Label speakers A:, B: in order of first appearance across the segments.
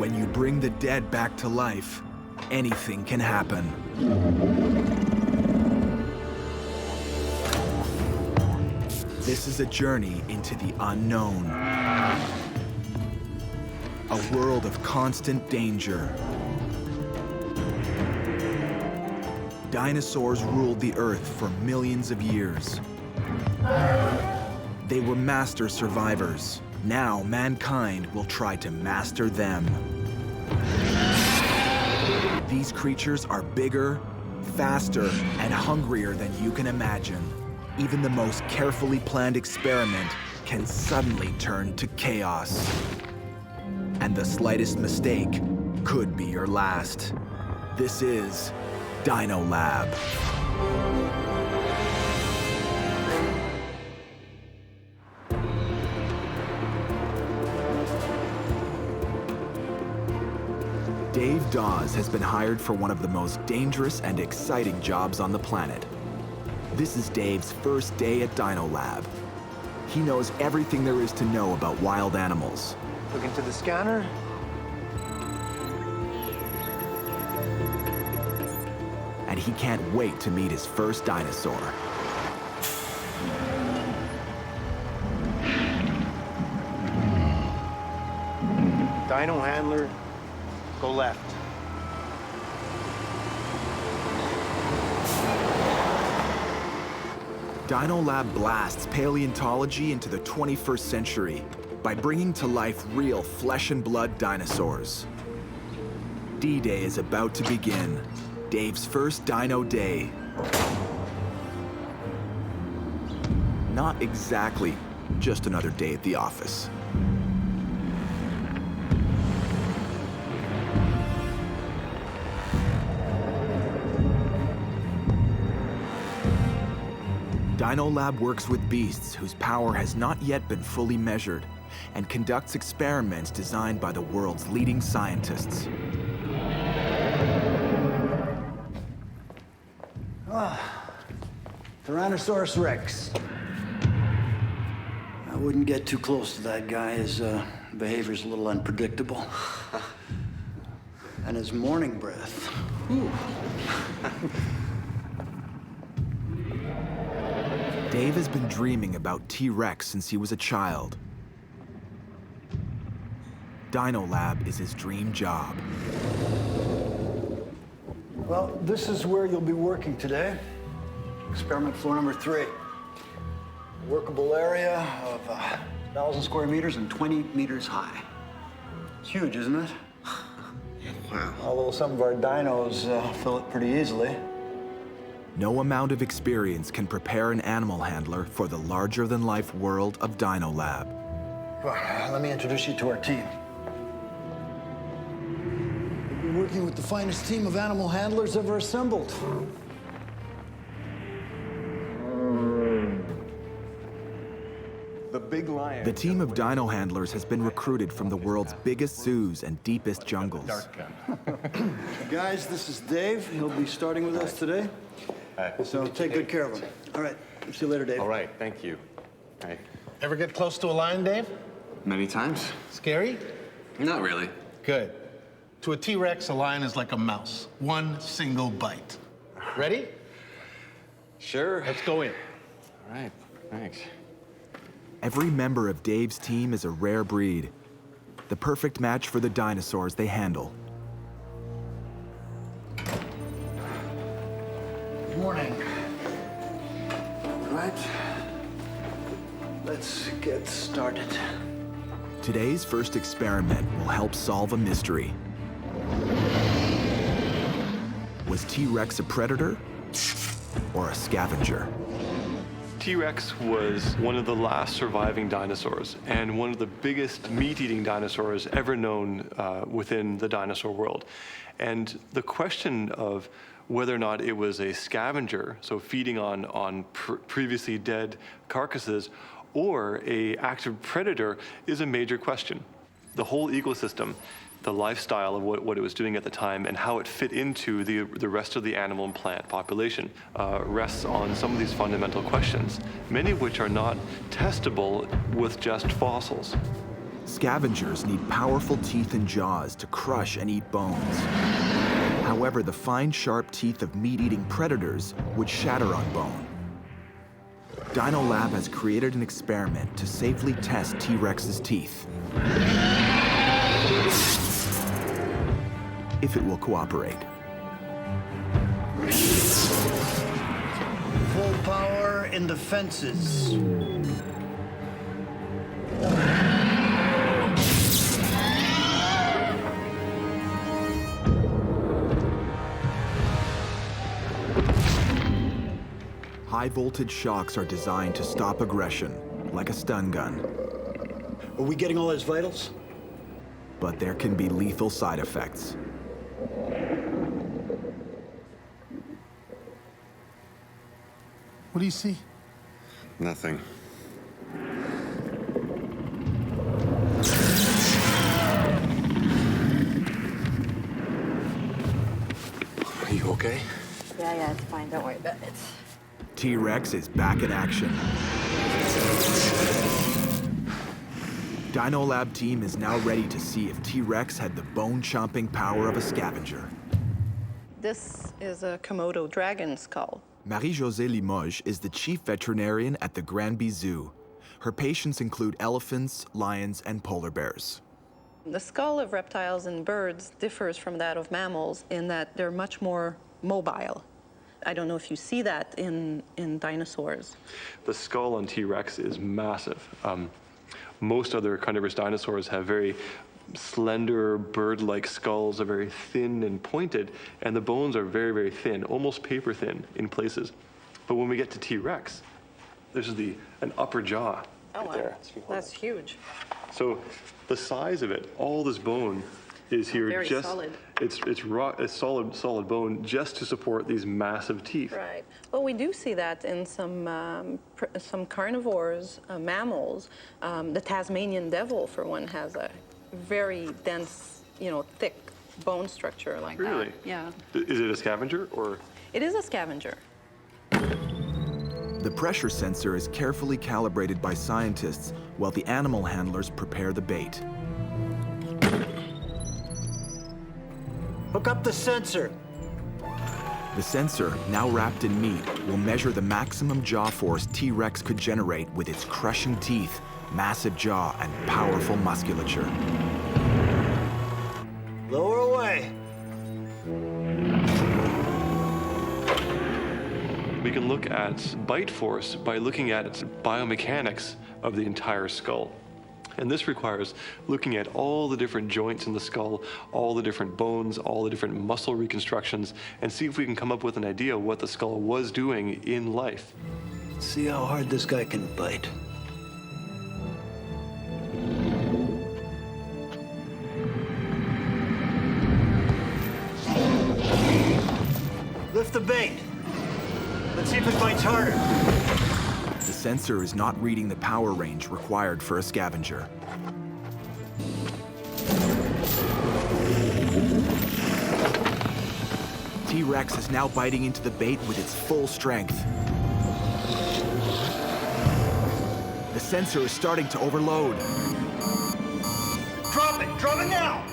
A: When you bring the dead back to life, anything can happen. This is a journey into the unknown. A world of constant danger. Dinosaurs ruled the Earth for millions of years. They were master survivors. Now mankind will try to master them. These creatures are bigger, faster, and hungrier than you can imagine. Even the most carefully planned experiment can suddenly turn to chaos. And the slightest mistake could be your last. This is Dino Lab. Dave Dawes has been hired for one of the most dangerous and exciting jobs on the planet. This is Dave's first day at Dino Lab. He knows everything there is to know about wild animals.
B: Look into the scanner.
A: And he can't wait to meet his first dinosaur.
B: Dino handler, go left.
A: Dino Lab blasts paleontology into the 21st century by bringing to life real flesh and blood dinosaurs. D-Day is about to begin. Dave's first Dino Day. Not exactly just another day at the office. Dino Lab works with beasts whose power has not yet been fully measured and conducts experiments designed by the world's leading scientists.
C: Tyrannosaurus Rex. I wouldn't get too close to that guy. His behavior's a little unpredictable. And his morning breath. Ooh.
A: Dave has been dreaming about T-Rex since he was a child. Dino Lab is his dream job.
C: Well, this is where you'll be working today. Experiment floor number 3. Workable area of 1,000 square meters and 20 meters high. It's huge, isn't it?
B: Wow.
C: Although some of our dinos fill it pretty easily.
A: No amount of experience can prepare an animal handler for the larger-than-life world of Dino Lab.
C: Well, let me introduce you to our team. We'll be working with the finest team of animal handlers ever assembled.
A: The team of dino handlers has been recruited from the world's biggest zoos and deepest jungles.
C: Guys, this is Dave. He'll be starting with us today. So take good care of him. All right. See you later, Dave.
D: All right, thank you. Hey.
E: Ever get close to a lion, Dave?
D: Many times.
E: Scary?
D: Not really.
E: Good. To a T-Rex, a lion is like a mouse. One single bite. Ready?
D: Sure.
E: Let's go in.
D: All right, thanks.
A: Every member of Dave's team is a rare breed, the perfect match for the dinosaurs they handle.
C: Good morning. All right. Let's get started.
A: Today's first experiment will help solve a mystery. Was T-Rex a predator or a scavenger?
F: T-Rex was one of the last surviving dinosaurs and one of the biggest meat-eating dinosaurs ever known within the dinosaur world. And the question of whether or not it was a scavenger, so feeding on previously dead carcasses, or a active predator is a major question. The whole ecosystem, the lifestyle of what it was doing at the time and how it fit into the rest of the animal and plant population rests on some of these fundamental questions, many of which are not testable with just fossils.
A: Scavengers need powerful teeth and jaws to crush and eat bones. However, the fine, sharp teeth of meat-eating predators would shatter on bone. Dino Lab has created an experiment to safely test T-Rex's teeth. If it will cooperate.
C: Full power in the fences.
A: High-voltage shocks are designed to stop aggression, like a stun gun.
C: Are we getting all his vitals?
A: But there can be lethal side effects.
E: What do you see?
D: Nothing. Are you okay?
G: Yeah, it's fine. Don't worry about it.
A: T-Rex is back in action. Dino Lab team is now ready to see if T-Rex had the bone-chomping power of a scavenger.
H: This is a Komodo dragon skull.
A: Marie-Josée Limoges is the chief veterinarian at the Granby Zoo. Her patients include elephants, lions, and polar bears.
H: The skull of reptiles and birds differs from that of mammals in that they're much more mobile. I don't know if you see that in dinosaurs.
F: The skull on T-Rex is massive. Most other carnivorous dinosaurs have very slender, bird-like skulls, are very thin and pointed, and the bones are very, very thin, almost paper thin in places. But when we get to T-Rex, this is an upper jaw right there.
H: That's huge.
F: So the size of it, all this bone is here.
H: Very
F: just
H: solid.
F: It's raw, it's solid bone just to support these massive teeth.
H: Right. Well, we do see that in some carnivores, mammals. The Tasmanian devil, for one, has a very dense, thick bone structure like that.
F: Really?
H: Yeah.
F: Is it a scavenger or?
H: It is a scavenger.
A: The pressure sensor is carefully calibrated by scientists while the animal handlers prepare the bait.
C: Hook up the sensor.
A: The sensor, now wrapped in meat, will measure the maximum jaw force T-Rex could generate with its crushing teeth, massive jaw, and powerful musculature.
C: Lower away.
F: We can look at bite force by looking at biomechanics of the entire skull. And this requires looking at all the different joints in the skull, all the different bones, all the different muscle reconstructions, and see if we can come up with an idea of what the skull was doing in life.
C: See how hard this guy can bite. Lift the bait. Let's see if it bites harder.
A: The sensor is not reading the power range required for a scavenger. T-Rex is now biting into the bait with its full strength. The sensor is starting to overload.
C: Drop it now!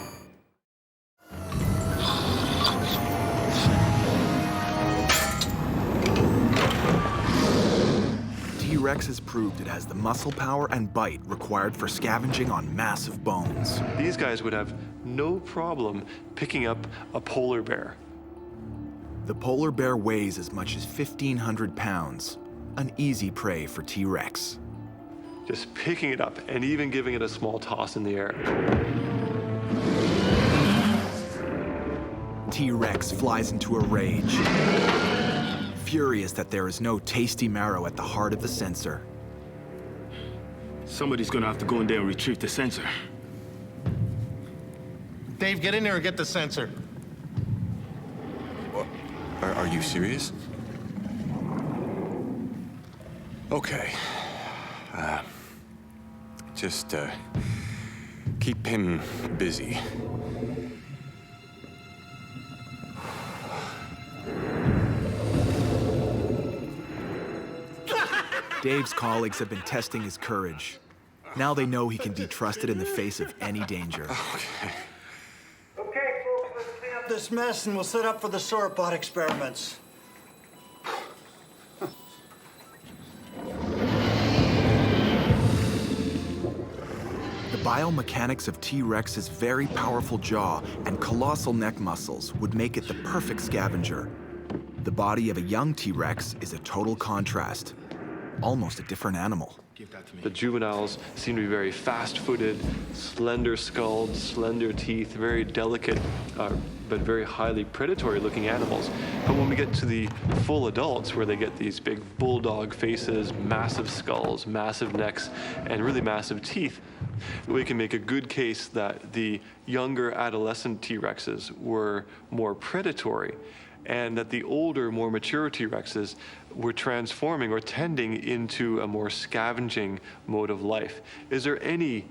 A: T-Rex has proved it has the muscle power and bite required for scavenging on massive bones.
F: These guys would have no problem picking up a polar bear.
A: The polar bear weighs as much as 1,500 pounds, an easy prey for T-Rex.
F: Just picking it up and even giving it a small toss in the air.
A: T-Rex flies into a rage, furious that there is no tasty marrow at the heart of the sensor.
I: Somebody's gonna have to go in there and retrieve the sensor.
E: Dave, get in there and get the sensor.
D: Are you serious? Okay. Just keep him busy.
A: Dave's colleagues have been testing his courage. Now they know he can be trusted in the face of any danger.
D: Okay.
C: Okay, folks, let's clean up this mess and we'll set up for the sauropod experiments.
A: The biomechanics of T-Rex's very powerful jaw and colossal neck muscles would make it the perfect scavenger. The body of a young T-Rex is a total contrast, almost a different animal.
F: The juveniles seem to be very fast-footed, slender-skulled, slender teeth, very delicate, but very highly predatory-looking animals. But when we get to the full adults, where they get these big bulldog faces, massive skulls, massive necks, and really massive teeth, we can make a good case that the younger adolescent T-Rexes were more predatory, and that the older, more mature T-Rexes were transforming or tending into a more scavenging mode of life. Is there any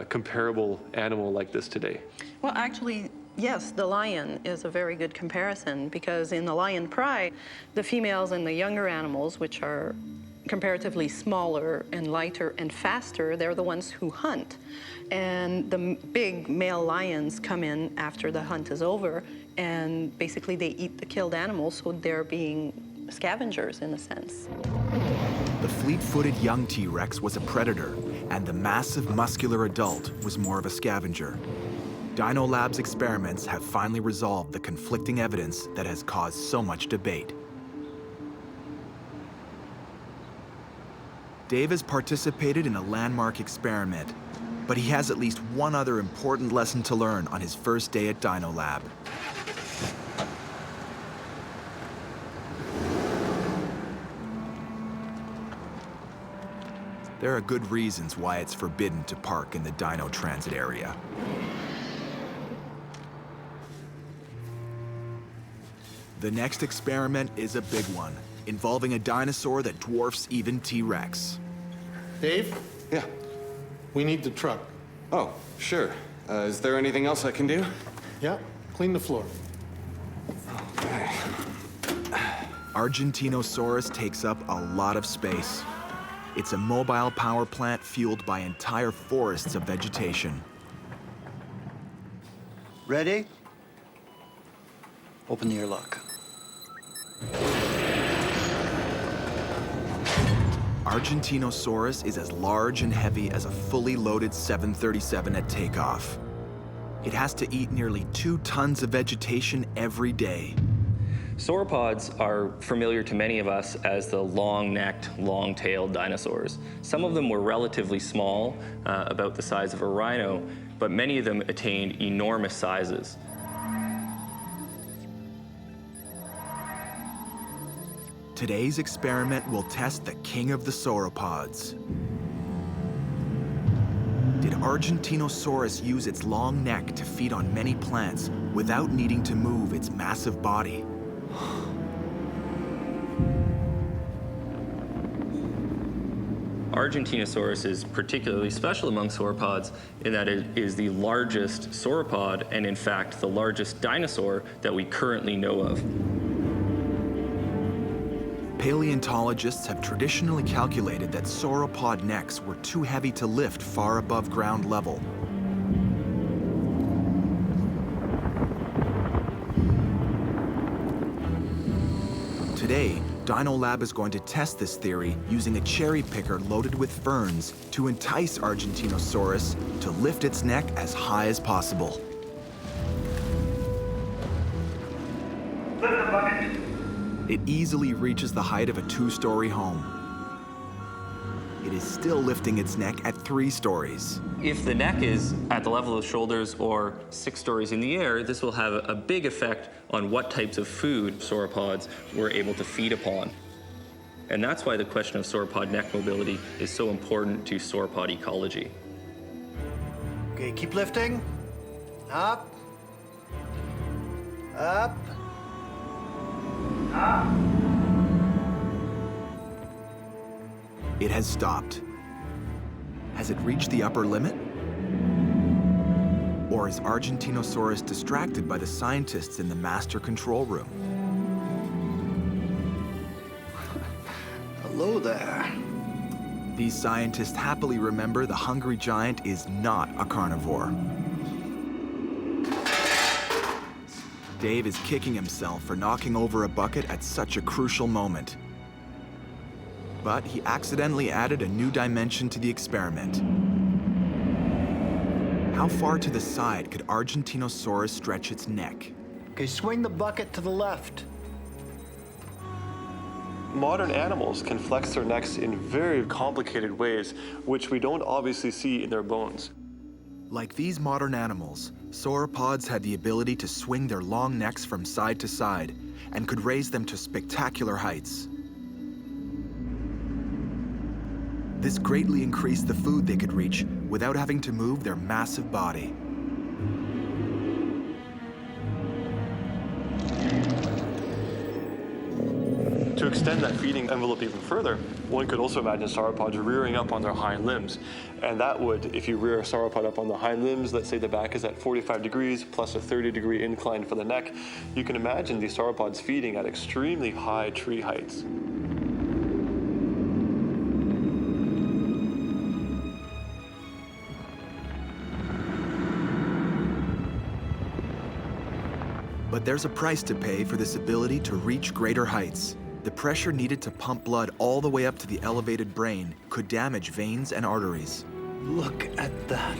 F: comparable animal like this today?
H: Well, actually, yes, the lion is a very good comparison, because in the lion pride, the females and the younger animals, which are comparatively smaller and lighter and faster, they're the ones who hunt. And the big male lions come in after the hunt is over, and basically they eat the killed animals, so they're being scavengers in a sense.
A: The fleet-footed young T-Rex was a predator, and the massive muscular adult was more of a scavenger. Dino Lab's experiments have finally resolved the conflicting evidence that has caused so much debate. Dave has participated in a landmark experiment, but he has at least one other important lesson to learn on his first day at Dino Lab. There are good reasons why it's forbidden to park in the Dino Transit area. The next experiment is a big one, involving a dinosaur that dwarfs even T-Rex.
E: Dave,
D: Yeah.
E: we need the truck.
D: Oh, sure. Is there anything else I can do?
E: Yeah, clean the floor.
D: Okay.
A: Argentinosaurus takes up a lot of space. It's a mobile power plant fueled by entire forests of vegetation.
C: Ready? Open the airlock.
A: Argentinosaurus is as large and heavy as a fully loaded 737 at takeoff. It has to eat nearly 2 tons of vegetation every day.
J: Sauropods are familiar to many of us as the long-necked, long-tailed dinosaurs. Some of them were relatively small, about the size of a rhino, but many of them attained enormous sizes.
A: Today's experiment will test the king of the sauropods. Did Argentinosaurus use its long neck to feed on many plants without needing to move its massive body?
J: Argentinosaurus is particularly special among sauropods in that it is the largest sauropod and, in fact, the largest dinosaur that we currently know of.
A: Paleontologists have traditionally calculated that sauropod necks were too heavy to lift far above ground level. Today, Dino Lab is going to test this theory using a cherry picker loaded with ferns to entice Argentinosaurus to lift its neck as high as possible. It easily reaches the height of a 2-story home. It is still lifting its neck at 3 stories.
J: If the neck is at the level of the shoulders or 6 stories in the air, this will have a big effect on what types of food sauropods were able to feed upon. And that's why the question of sauropod neck mobility is so important to sauropod ecology.
C: Okay, keep lifting. Up. Up. Up.
A: It has stopped. Has it reached the upper limit? Or is Argentinosaurus distracted by the scientists in the master control room?
C: Hello there.
A: These scientists happily remember the hungry giant is not a carnivore. Dave is kicking himself for knocking over a bucket at such a crucial moment. But he accidentally added a new dimension to the experiment. How far to the side could Argentinosaurus stretch its neck?
C: Okay, swing the bucket to the left.
F: Modern animals can flex their necks in very complicated ways, which we don't obviously see in their bones.
A: Like these modern animals, sauropods had the ability to swing their long necks from side to side and could raise them to spectacular heights. This greatly increased the food they could reach without having to move their massive body.
F: To extend that feeding envelope even further, one could also imagine sauropods rearing up on their hind limbs. And that would, if you rear a sauropod up on the hind limbs, let's say the back is at 45 degrees plus a 30-degree incline for the neck, you can imagine these sauropods feeding at extremely high tree heights.
A: But there's a price to pay for this ability to reach greater heights. The pressure needed to pump blood all the way up to the elevated brain could damage veins and arteries.
C: Look at that.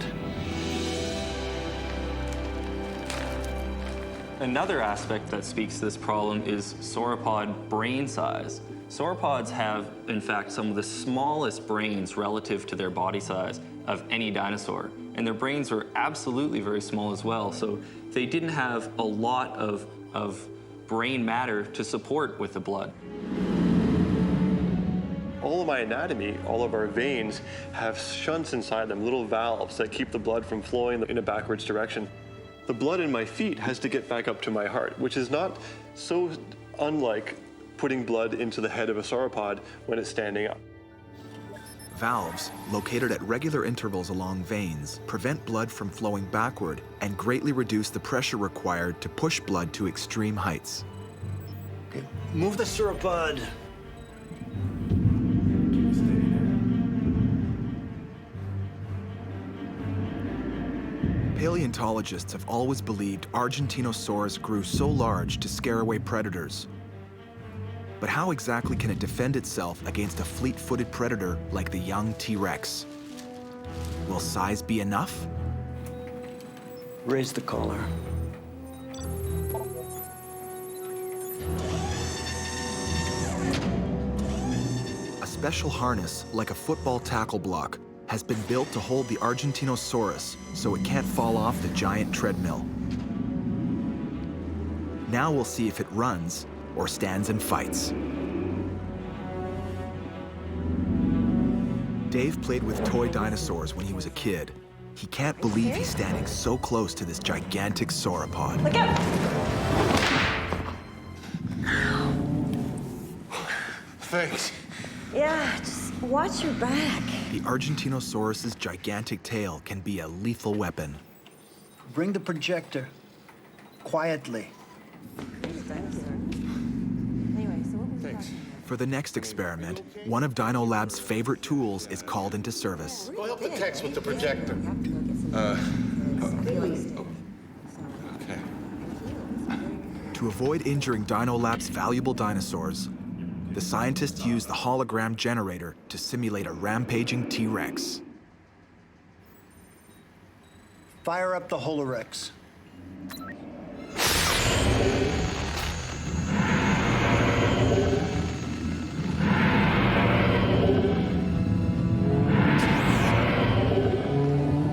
J: Another aspect that speaks to this problem is sauropod brain size. Sauropods have, in fact, some of the smallest brains relative to their body size of any dinosaur. And their brains were absolutely very small as well, so they didn't have a lot of brain matter to support with the blood.
F: All of my anatomy, all of our veins, have shunts inside them, little valves that keep the blood from flowing in a backwards direction. The blood in my feet has to get back up to my heart, which is not so unlike putting blood into the head of a sauropod when it's standing up.
A: Valves, located at regular intervals along veins, prevent blood from flowing backward and greatly reduce the pressure required to push blood to extreme heights.
C: Okay, move the sauropod.
A: Paleontologists have always believed Argentinosaurus grew so large to scare away predators. But how exactly can it defend itself against a fleet-footed predator like the young T-Rex? Will size be enough?
C: Raise the collar.
A: A special harness, like a football tackle block, has been built to hold the Argentinosaurus so it can't fall off the giant treadmill. Now we'll see if it runs or stands and fights. Dave played with toy dinosaurs when he was a kid. He can't believe he's standing so close to this gigantic sauropod.
G: Look out!
E: Thanks.
G: Yeah, just watch your back.
A: The Argentinosaurus's gigantic tail can be a lethal weapon.
C: Bring the projector. Quietly.
A: For the next experiment, one of Dino Lab's favorite tools is called into service.
E: Go help the techs with the projector.
D: Okay.
A: To avoid injuring Dino Lab's valuable dinosaurs, the scientists use the hologram generator to simulate a rampaging T-Rex.
C: Fire up the Holorex.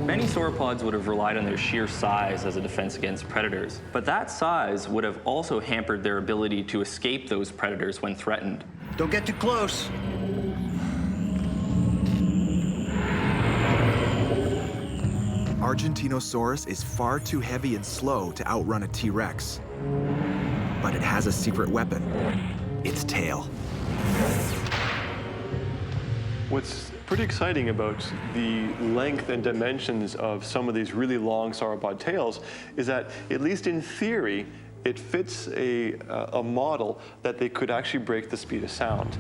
J: Many sauropods would have relied on their sheer size as a defense against predators, but that size would have also hampered their ability to escape those predators when threatened.
C: Don't get too close.
A: Argentinosaurus is far too heavy and slow to outrun a T-Rex. But it has a secret weapon, its tail.
F: What's pretty exciting about the length and dimensions of some of these really long sauropod tails is that, at least in theory, it fits a model that they could actually break the speed of sound.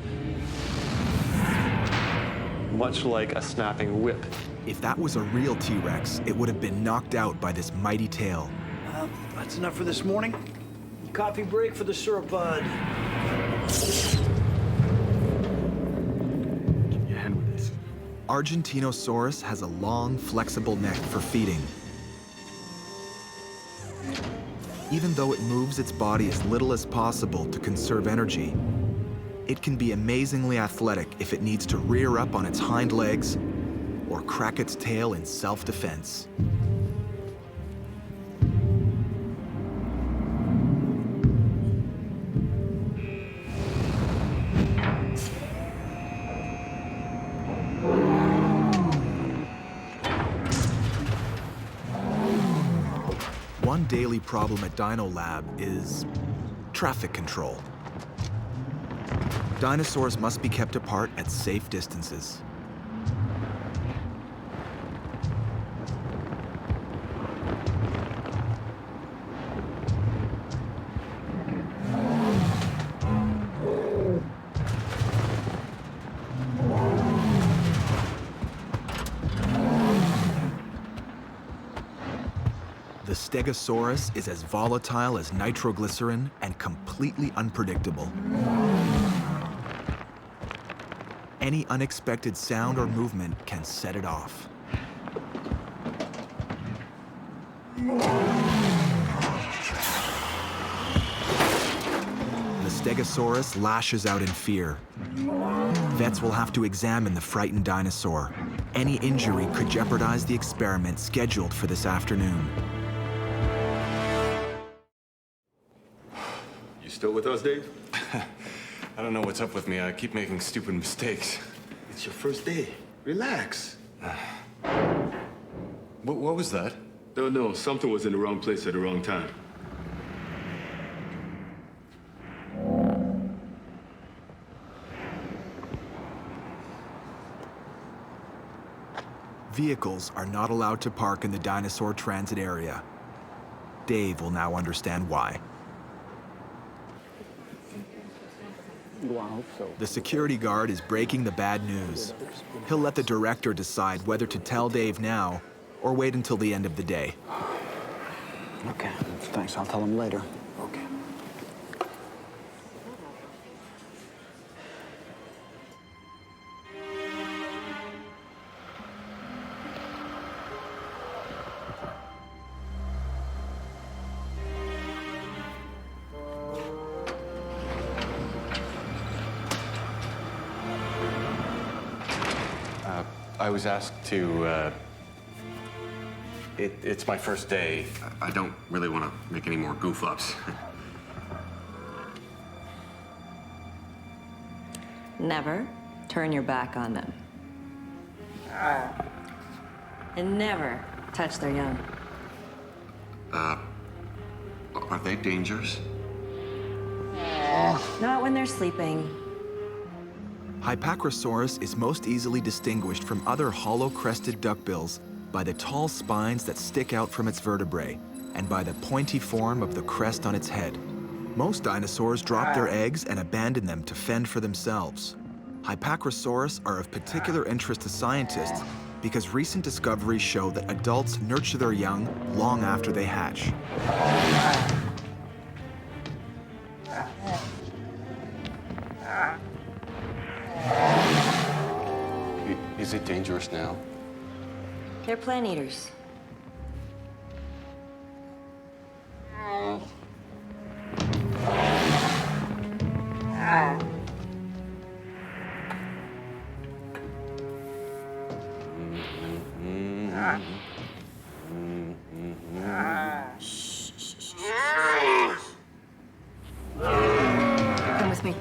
F: much like a snapping whip.
A: If that was a real T-Rex, it would have been knocked out by this mighty tail.
C: Well, that's enough for this morning. Coffee break for the sauropod.
I: Give me a hand with this.
A: Argentinosaurus has a long, flexible neck for feeding. Even though it moves its body as little as possible to conserve energy, it can be amazingly athletic if it needs to rear up on its hind legs or crack its tail in self-defense. One daily problem at Dino Lab is traffic control. Dinosaurs must be kept apart at safe distances. The Stegosaurus is as volatile as nitroglycerin and completely unpredictable. Any unexpected sound or movement can set it off. The Stegosaurus lashes out in fear. Vets will have to examine the frightened dinosaur. Any injury could jeopardize the experiment scheduled for this afternoon.
I: You still with us, Dave?
D: I don't know what's up with me. I keep making stupid mistakes.
I: It's your first day. Relax.
D: What was that?
I: No, something was in the wrong place at the wrong time.
A: Vehicles are not allowed to park in the dinosaur transit area. Dave will now understand why. The security guard is breaking the bad news. He'll let the director decide whether to tell Dave now or wait until the end of the day.
C: Okay, thanks. I'll tell him later. Okay.
D: I was asked to, it's my first day. I don't really want to make any more goof-ups.
G: Never turn your back on them. And never touch their young.
D: Are they dangerous?
G: Not when they're sleeping.
A: Hypacrosaurus is most easily distinguished from other hollow-crested duckbills by the tall spines that stick out from its vertebrae and by the pointy form of the crest on its head. Most dinosaurs drop their eggs and abandon them to fend for themselves. Hypacrosaurus are of particular interest to scientists because recent discoveries show that adults nurture their young long after they hatch.
D: Is it dangerous now?
G: They're plant eaters. Come with me.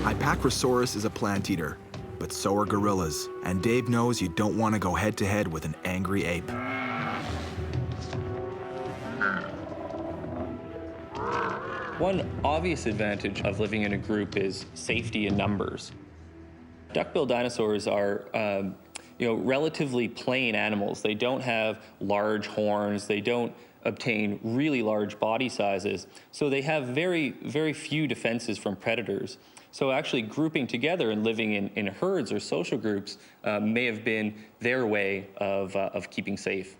A: Hypacrosaurus is a plant eater, but so are gorillas, and Dave knows you don't want to go head-to-head with an angry ape.
J: One obvious advantage of living in a group is safety in numbers. Duckbill dinosaurs are relatively plain animals. They don't have large horns. They don't obtain really large body sizes. So they have very, very few defenses from predators. So actually grouping together and living in herds or social groups may have been their way of keeping safe.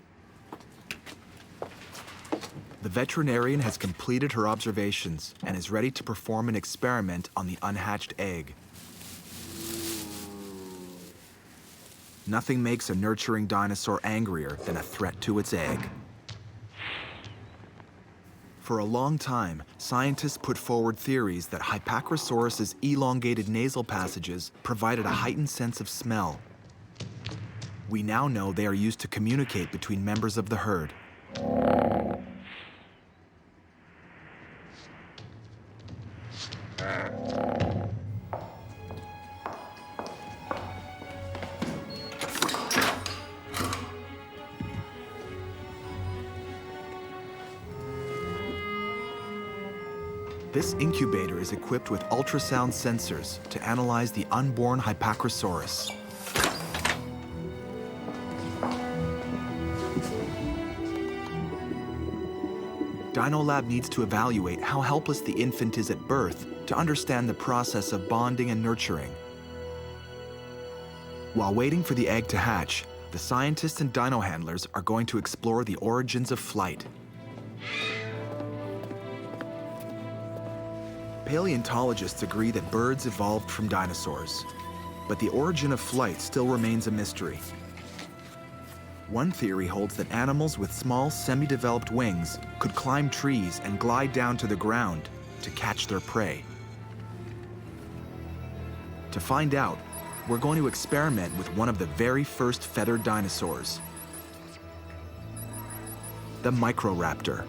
A: The veterinarian has completed her observations and is ready to perform an experiment on the unhatched egg. Nothing makes a nurturing dinosaur angrier than a threat to its egg. For a long time, scientists put forward theories that Hypacrosaurus's elongated nasal passages provided a heightened sense of smell. We now know they are used to communicate between members of the herd. This incubator is equipped with ultrasound sensors to analyze the unborn Hypacrosaurus. Dino Lab needs to evaluate how helpless the infant is at birth to understand the process of bonding and nurturing. While waiting for the egg to hatch, the scientists and dino handlers are going to explore the origins of flight. Paleontologists agree that birds evolved from dinosaurs, but the origin of flight still remains a mystery. One theory holds that animals with small, semi-developed wings could climb trees and glide down to the ground to catch their prey. To find out, we're going to experiment with one of the very first feathered dinosaurs, the Microraptor.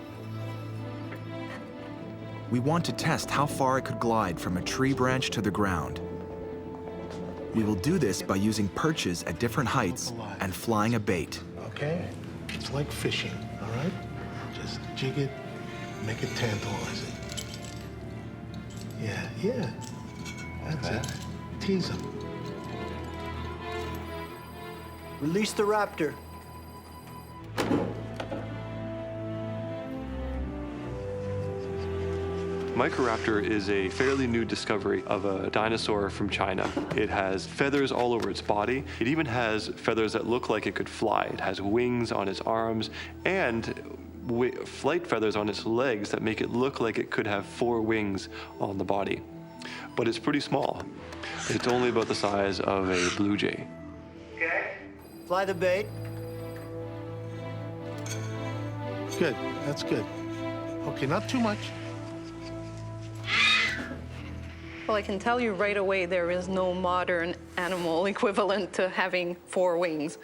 A: We want to test how far it could glide from a tree branch to the ground. We will do this by using perches at different heights and flying a bait.
E: Okay? It's like fishing, all right? Just jig it, make it tantalizing. Yeah. That's it. Tease them.
C: Release the raptor.
F: Microraptor is a fairly new discovery of a dinosaur from China. It has feathers all over its body. It even has feathers that look like it could fly. It has wings on its arms and flight feathers on its legs that make it look like it could have 4 wings on the body. But it's pretty small. It's only about the size of a blue jay.
C: Okay. Fly the bait.
E: Good. That's good. Okay, not too much.
H: Well, I can tell you right away there is no modern animal equivalent to having 4 wings.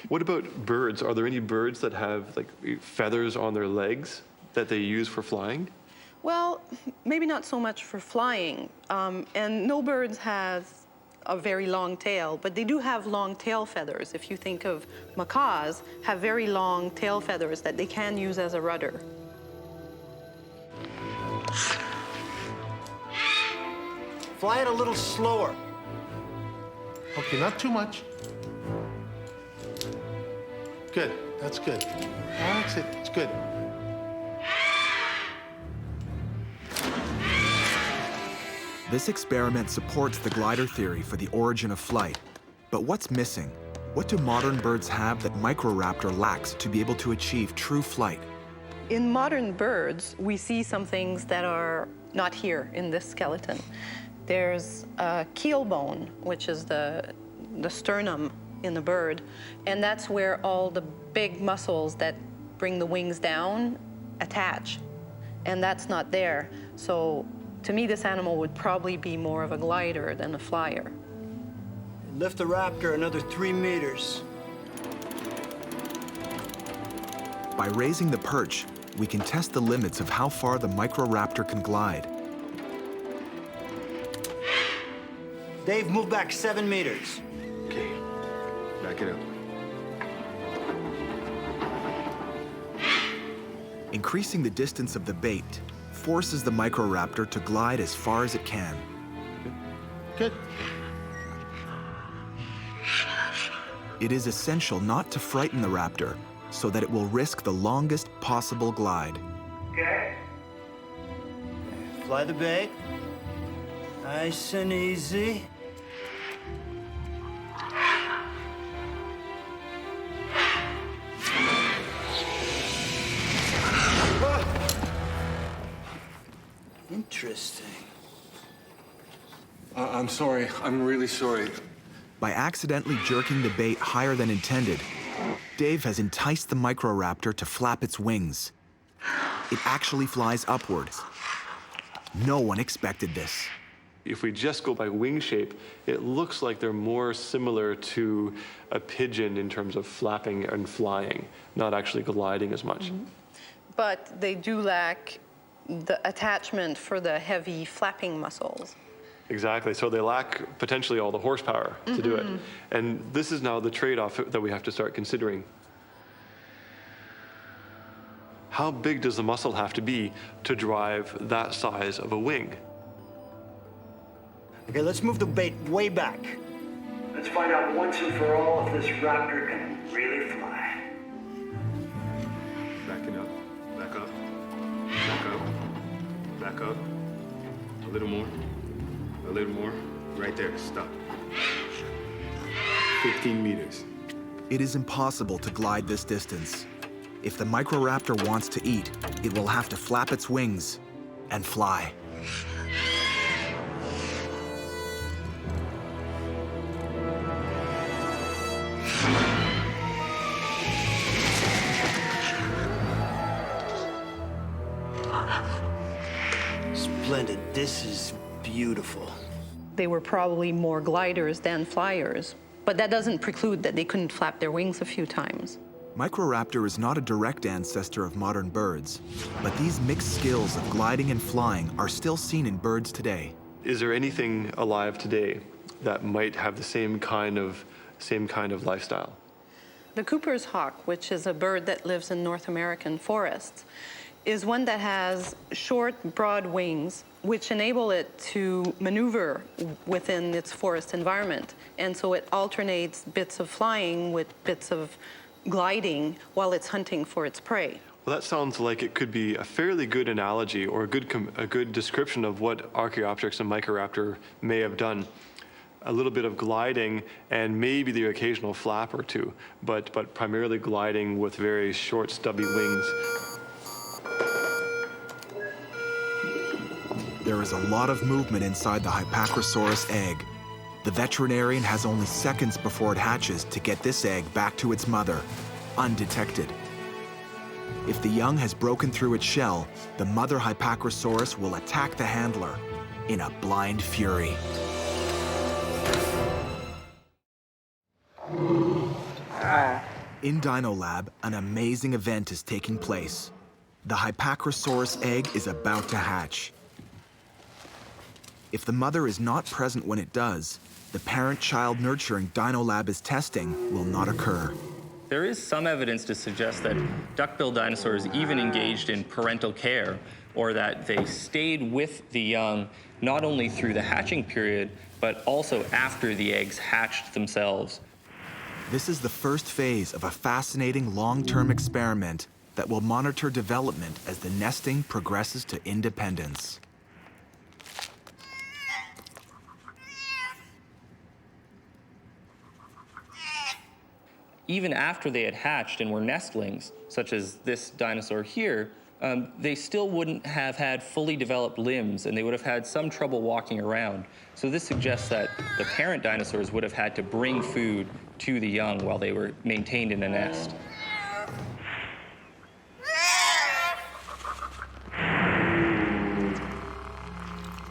F: What about birds? Are there any birds that have like feathers on their legs that they use for flying?
H: Well, maybe not so much for flying. And no birds has a very long tail, but they do have long tail feathers. If you think of macaws, have very long tail feathers that they can use as a rudder.
C: Fly it a little slower.
E: Okay, not too much. Good. That's good. That's it. It's good.
A: This experiment supports the glider theory for the origin of flight. But what's missing? What do modern birds have that Microraptor lacks to be able to achieve true flight?
H: In modern birds, we see some things that are not here in this skeleton. There's a keel bone, which is the sternum in the bird, and that's where all the big muscles that bring the wings down attach, and that's not there. So to me, this animal would probably be more of a glider than a flyer.
C: Lift the raptor another 3 meters.
A: By raising the perch, we can test the limits of how far the Microraptor can glide.
C: Dave, move back 7 meters.
I: Okay, back it up.
A: Increasing the distance of the bait forces the Microraptor to glide as far as it can.
E: Good.
A: It is essential not to frighten the raptor so that it will risk the longest possible glide.
C: Okay. Fly the bait. Nice and easy. Interesting.
D: I'm sorry. I'm really sorry.
A: By accidentally jerking the bait higher than intended, Dave has enticed the microraptor to flap its wings. It actually flies upwards. No one expected this.
F: If we just go by wing shape, it looks like they're more similar to a pigeon in terms of flapping and flying, not actually gliding as much.
H: But they do lack the attachment for the heavy flapping muscles.
F: Exactly. So they lack potentially all the horsepower to do it. And this is now the trade-off that we have to start considering. How big does the muscle have to be to drive that size of a wing?
C: Okay, let's move the bait way back. Let's find out once and for all if this raptor can really fly.
I: Backing up. Back up. Back up. Back up. A little more. A little more. Right there. Stop. 15 meters.
A: It is impossible to glide this distance. If the microraptor wants to eat, it will have to flap its wings and fly.
C: Splendid. This is beautiful.
H: They were probably more gliders than flyers, but that doesn't preclude that they couldn't flap their wings a few times.
A: Microraptor is not a direct ancestor of modern birds, but these mixed skills of gliding and flying are still seen in birds today.
F: Is there anything alive today that might have the same kind of lifestyle?
H: The Cooper's hawk, which is a bird that lives in North American forests, is one that has short, broad wings, which enable it to maneuver within its forest environment. And so it alternates bits of flying with bits of gliding while it's hunting for its prey.
F: Well, that sounds like it could be a fairly good analogy or a good description of what Archaeopteryx and Microraptor may have done. A little bit of gliding and maybe the occasional flap or two, but primarily gliding with very short, stubby wings.
A: There is a lot of movement inside the Hypacrosaurus egg. The veterinarian has only seconds before it hatches to get this egg back to its mother, undetected. If the young has broken through its shell, the mother Hypacrosaurus will attack the handler in a blind fury. In Dino Lab, an amazing event is taking place. The Hypacrosaurus egg is about to hatch. If the mother is not present when it does, the parent-child nurturing Dino Lab is testing will not occur.
J: There is some evidence to suggest that duck-billed dinosaurs even engaged in parental care, or that they stayed with the young not only through the hatching period, but also after the eggs hatched themselves.
A: This is the first phase of a fascinating long-term experiment that will monitor development as the nesting progresses to independence.
J: Even after they had hatched and were nestlings, such as this dinosaur here, they still wouldn't have had fully developed limbs, and they would have had some trouble walking around. So this suggests that the parent dinosaurs would have had to bring food to the young while they were maintained in a nest.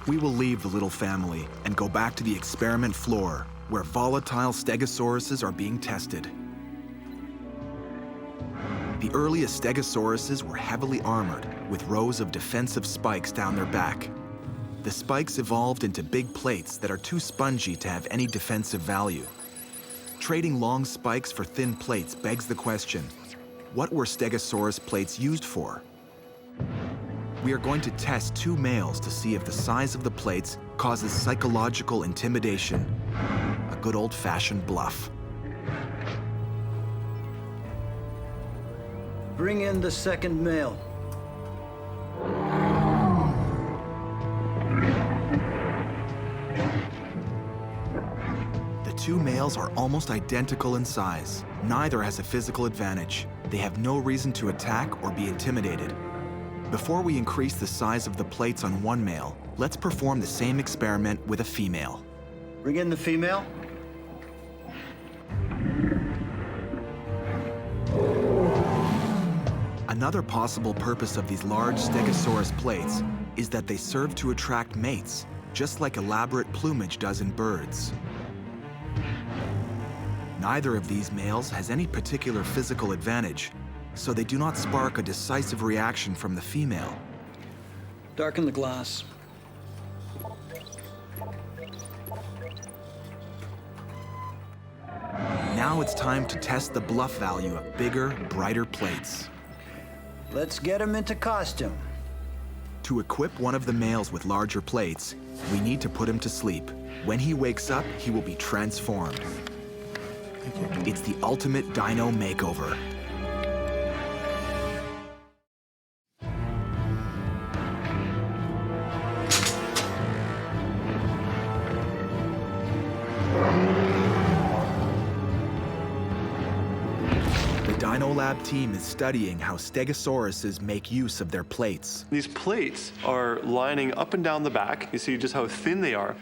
A: We will leave the little family and go back to the experiment floor, where volatile stegosauruses are being tested. The earliest stegosauruses were heavily armored, with rows of defensive spikes down their back. The spikes evolved into big plates that are too spongy to have any defensive value. Trading long spikes for thin plates begs the question, what were Stegosaurus plates used for? We are going to test two males to see if the size of the plates causes psychological intimidation. A good old-fashioned bluff.
C: Bring in the second male.
A: The two males are almost identical in size. Neither has a physical advantage. They have no reason to attack or be intimidated. Before we increase the size of the plates on one male, let's perform the same experiment with a female.
C: Bring in the female.
A: Another possible purpose of these large Stegosaurus plates is that they serve to attract mates, just like elaborate plumage does in birds. Neither of these males has any particular physical advantage, so they do not spark a decisive reaction from the female.
C: Darken the glass.
A: Now it's time to test the bluff value of bigger, brighter plates.
C: Let's get him into costume.
A: To equip one of the males with larger plates, we need to put him to sleep. When he wakes up, he will be transformed. It's the ultimate dino makeover. The Dino Lab team is studying how Stegosauruses make use of their plates.
F: These plates are lining up and down the back. You see just how thin they are.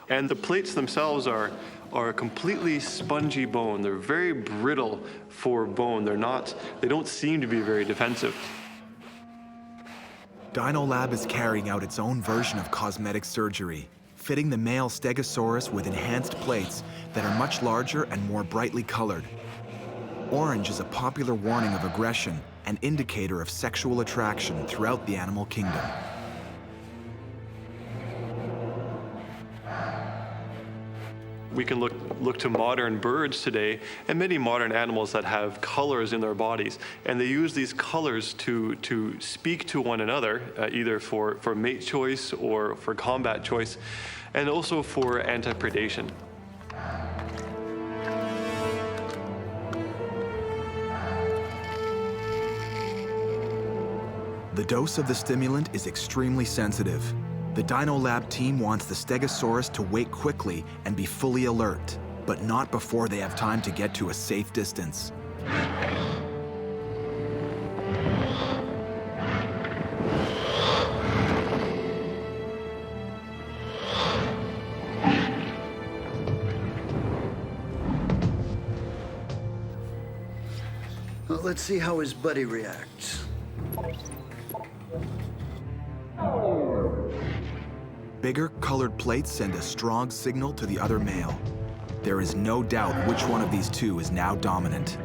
F: And the plates themselves are a completely spongy bone. They're very brittle for bone. They don't seem to be very defensive.
A: Dino Lab is carrying out its own version of cosmetic surgery, fitting the male Stegosaurus with enhanced plates that are much larger and more brightly colored. Orange is a popular warning of aggression and indicator of sexual attraction throughout the animal kingdom.
F: We can look to modern birds today and many modern animals that have colors in their bodies. And they use these colors to speak to one another, either for mate choice or for combat choice, and also for anti-predation.
A: The dose of the stimulant is extremely sensitive. The Dino Lab team wants the Stegosaurus to wake quickly and be fully alert, but not before they have time to get to a safe distance.
C: Well, let's see how his buddy reacts.
A: Bigger colored plates send a strong signal to the other male. There is no doubt which one of these two is now dominant.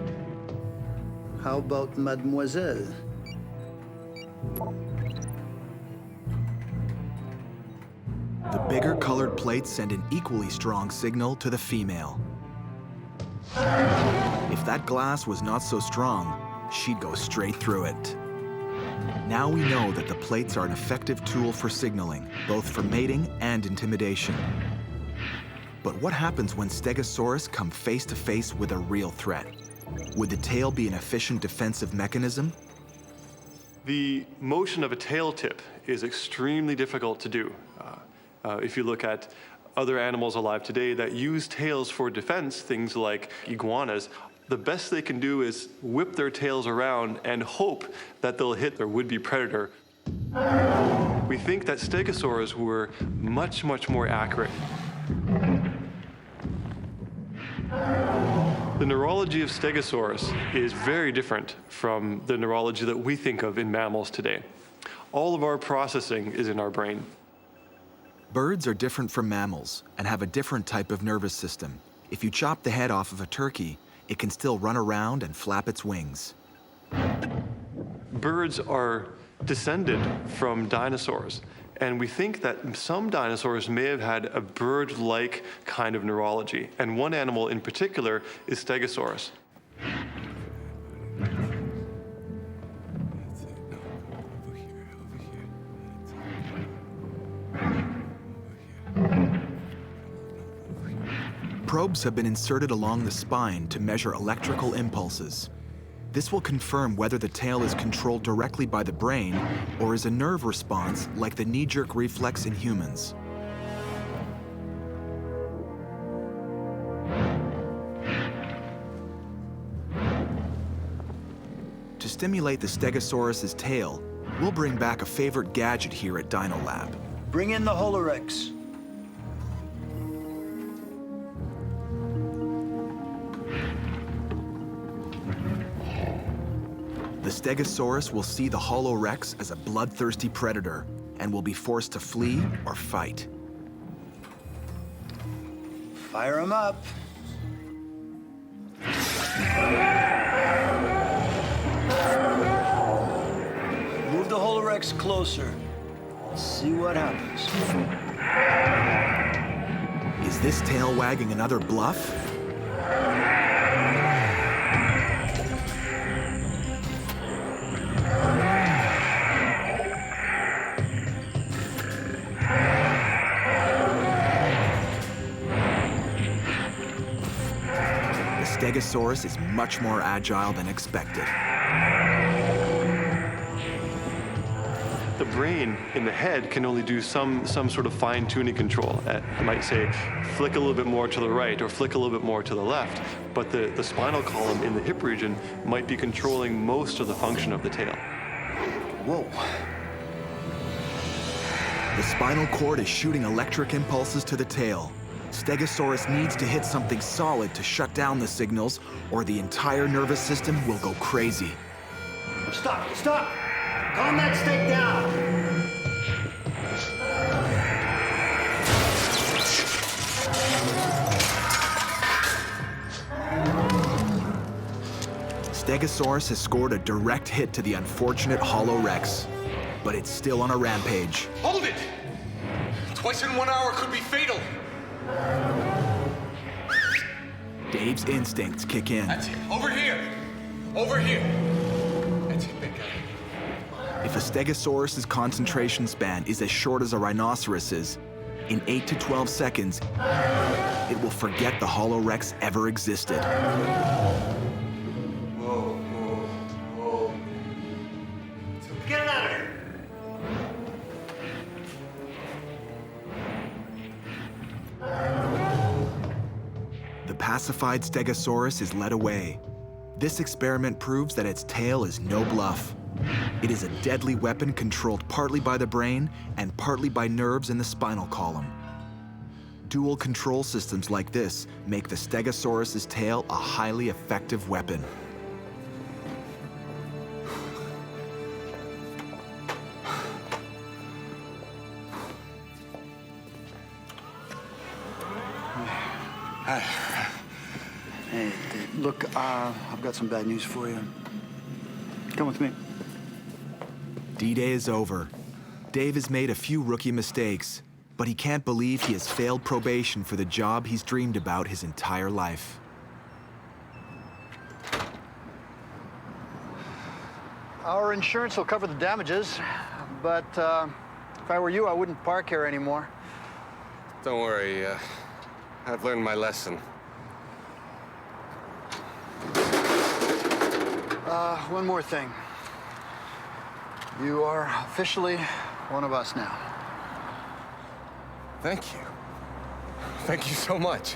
C: How about Mademoiselle?
A: The bigger colored plates send an equally strong signal to the female. If that glass was not so strong, she'd go straight through it. Now we know that the plates are an effective tool for signaling, both for mating and intimidation. But what happens when Stegosaurus come face to face with a real threat? Would the tail be an efficient defensive mechanism?
F: The motion of a tail tip is extremely difficult to do. If you look at other animals alive today that use tails for defense, things like iguanas, the best they can do is whip their tails around and hope that they'll hit their would-be predator. We think that Stegosaurs were much, much more accurate. The neurology of Stegosaurus is very different from the neurology that we think of in mammals today. All of our processing is in our brain.
A: Birds are different from mammals and have a different type of nervous system. If you chop the head off of a turkey, it can still run around and flap its wings.
F: Birds are descended from dinosaurs, and we think that some dinosaurs may have had a bird-like kind of neurology, and one animal in particular is Stegosaurus.
A: Probes have been inserted along the spine to measure electrical impulses. This will confirm whether the tail is controlled directly by the brain or is a nerve response like the knee-jerk reflex in humans. To stimulate the Stegosaurus's tail, we'll bring back a favorite gadget here at Dino Lab.
C: Bring in the Holorex.
A: The Stegosaurus will see the Holorex as a bloodthirsty predator and will be forced to flee or fight.
C: Fire him up. Move the Holorex closer. See what happens.
A: Is this tail wagging another bluff? The Stegosaurus is much more agile than expected.
F: The brain in the head can only do some sort of fine-tuning control. I might say, flick a little bit more to the right or flick a little bit more to the left, but the spinal column in the hip region might be controlling most of the function of the tail.
C: Whoa.
A: The spinal cord is shooting electric impulses to the tail. Stegosaurus needs to hit something solid to shut down the signals, or the entire nervous system will go crazy.
C: Stop, stop! Calm that stake down!
A: Stegosaurus has scored a direct hit to the unfortunate Holorex, but it's still on a rampage.
K: Hold it! Twice in 1 hour could be fatal.
A: Dave's instincts kick in.
K: That's it. Over here. Over here. That's it, big guy.
A: If a Stegosaurus's concentration span is as short as a rhinoceros's, in 8 to 12 seconds, it will forget the Holorex ever existed.
K: Whoa, whoa, whoa. Get it out of here.
A: The pacified Stegosaurus is led away. This experiment proves that its tail is no bluff. It is a deadly weapon controlled partly by the brain and partly by nerves in the spinal column. Dual control systems like this make the Stegosaurus's tail a highly effective weapon.
C: Hey, Dave, look, I've got some bad news for you. Come with me.
A: D-Day is over. Dave has made a few rookie mistakes, but he can't believe he has failed probation for the job he's dreamed about his entire life.
C: Our insurance will cover the damages, but if I were you, I wouldn't park here anymore.
D: Don't worry, I've learned my lesson.
C: One more thing. You are officially one of us now.
D: Thank you. Thank you so much.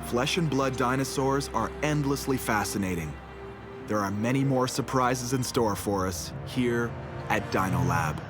A: Flesh and blood dinosaurs are endlessly fascinating. There are many more surprises in store for us here at Dino Lab.